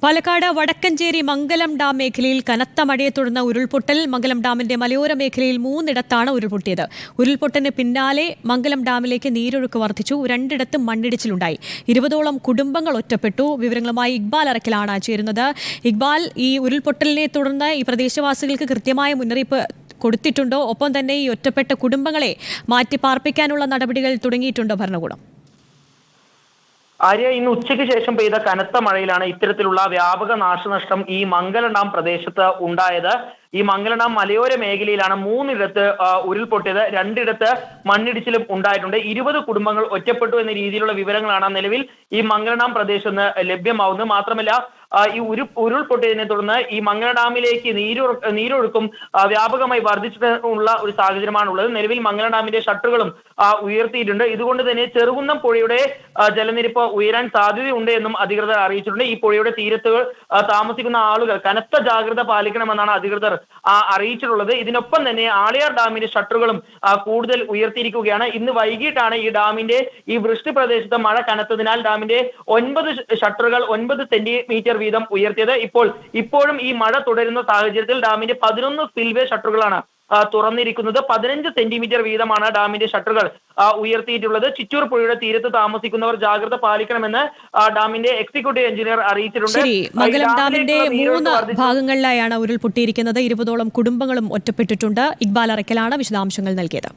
പാലക്കാട് വടക്കഞ്ചേരി മംഗലം dam മേഖലയിൽ കനത്ത മഴയെ തുടർന്ന് ഉരുൾപൊട്ടൽ. മംഗലം ഡാമിന്റെ മലയോര മേഖലയിൽ 3 ഉരുൾപൊട്ടിയത്. ഉരുൾപൊട്ടലിന് പിന്നാലെ മംഗലം ഡാമിലേക്ക് നീരൊഴുക്ക് വർദ്ധിച്ചു. 2 മണ്ണിടിച്ചിലുണ്ടായി. 20ഓളം കുടുംബങ്ങൾ ഒറ്റപ്പെട്ടു. വിവരങ്ങളുമായി ഇക്ബാൽ അറക്കലാണ് ചേരുന്നത്. ഇക്ബാൽ, ഈ ഉരുൾപൊട്ടലിനെ തുടർന്ന് ഈ പ്രദേശവാസികൾക്ക് കൃത്യമായ മുന്നറിയിപ്പ് കൊടുത്തിട്ടുണ്ടോ? ഒപ്പം തന്നെ ഈ ഒറ്റപ്പെട്ട കുടുംബങ്ങളെ മാറ്റി പാർപ്പിക്കാനുള്ള നടപടികൾ തുടങ്ങിയിട്ടുണ്ടോ ഭരണകൂടം? ആര്യ, ഇന്ന് ഉച്ചയ്ക്ക് ശേഷം പെയ്ത കനത്ത മഴയിലാണ് ഇത്തരത്തിലുള്ള വ്യാപക നാശനഷ്ടം ഈ മംഗലം ഡാം പ്രദേശത്ത് ഉണ്ടായത്. ഈ മംഗലം ഡാം മലയോര മേഖലയിലാണ് 3 ഉരുൾപൊട്ടിയത്. 2 മണ്ണിടിച്ചിലും ഉണ്ടായിട്ടുണ്ട്. 20 കുടുംബങ്ങൾ ഒറ്റപ്പെട്ടു എന്ന രീതിയിലുള്ള വിവരങ്ങളാണ് നിലവിൽ ഈ മംഗലം ഡാം പ്രദേശത്ത് ലഭ്യമാവുന്നത്. മാത്രമല്ല, ഈ ഉരുൾപൊട്ടിയതിനെ തുടർന്ന് ഈ മംഗലം ഡാമിലേക്ക് നീരൊഴുക്കും വ്യാപകമായി വർദ്ധിച്ചിട്ടുള്ള ഒരു സാഹചര്യമാണുള്ളത്. നിലവിൽ മംഗലം ഡാമിന്റെ ഷട്ടറുകളും ഉയർത്തിയിട്ടുണ്ട്. ഇതുകൊണ്ട് തന്നെ ചെറുകുന്നം പുഴയുടെ ജലനിരപ്പ് ഉയരാൻ സാധ്യതയുണ്ട് എന്നും അധികൃതർ അറിയിച്ചിട്ടുണ്ട്. ഈ പുഴയുടെ തീരത്ത് താമസിക്കുന്ന ആളുകൾ കനത്ത ജാഗ്രത പാലിക്കണമെന്നാണ് അധികൃതർ അറിയിച്ചിട്ടുള്ളത്. ഇതിനൊപ്പം തന്നെ ആളിയാർ ഡാമിന്റെ ഷട്ടറുകളും കൂടുതൽ ഉയർത്തിയിരിക്കുകയാണ്. ഇന്ന് വൈകിട്ടാണ് ഈ ഡാമിന്റെ ഈ വൃഷ്ടി പ്രദേശത്ത് മഴ കനത്തതിനാൽ ഡാമിന്റെ 9 ഷട്ടറുകൾ 9 സെന്റിമീറ്റർ വീതം ഉയർത്തിയത്. ഇപ്പോഴും ഈ മഴ തുടരുന്ന സാഹചര്യത്തിൽ ഡാമിന്റെ 11 സ്പിൽവേ ഷട്ടറുകളാണ് തുറന്നിരിക്കുന്നത്. 15 സെന്റിമീറ്റർ വീതമാണ് ഡാമിന്റെ ഷട്ടറുകൾ ഉയർത്തിയിട്ടുള്ളത്. ചിറ്റൂർ പുഴയുടെ തീരത്ത് താമസിക്കുന്നവർ ജാഗ്രത പാലിക്കണമെന്ന് ഡാമിന്റെ എക്സിക്യൂട്ടീവ് എഞ്ചിനീയർ അറിയിച്ചിട്ടുണ്ട്. ശരി, മംഗലം ഡാമിന്റെ 3 ഭാഗങ്ങളിലായാണ് ഉരുൾപൊട്ടിയിരിക്കുന്നത്. 20ഓളം കുടുംബങ്ങളും ഒറ്റപ്പെട്ടിട്ടുണ്ട്. ഇക്ബാൽ അറക്കലാണ് വിശദാംശങ്ങൾ നൽകിയത്.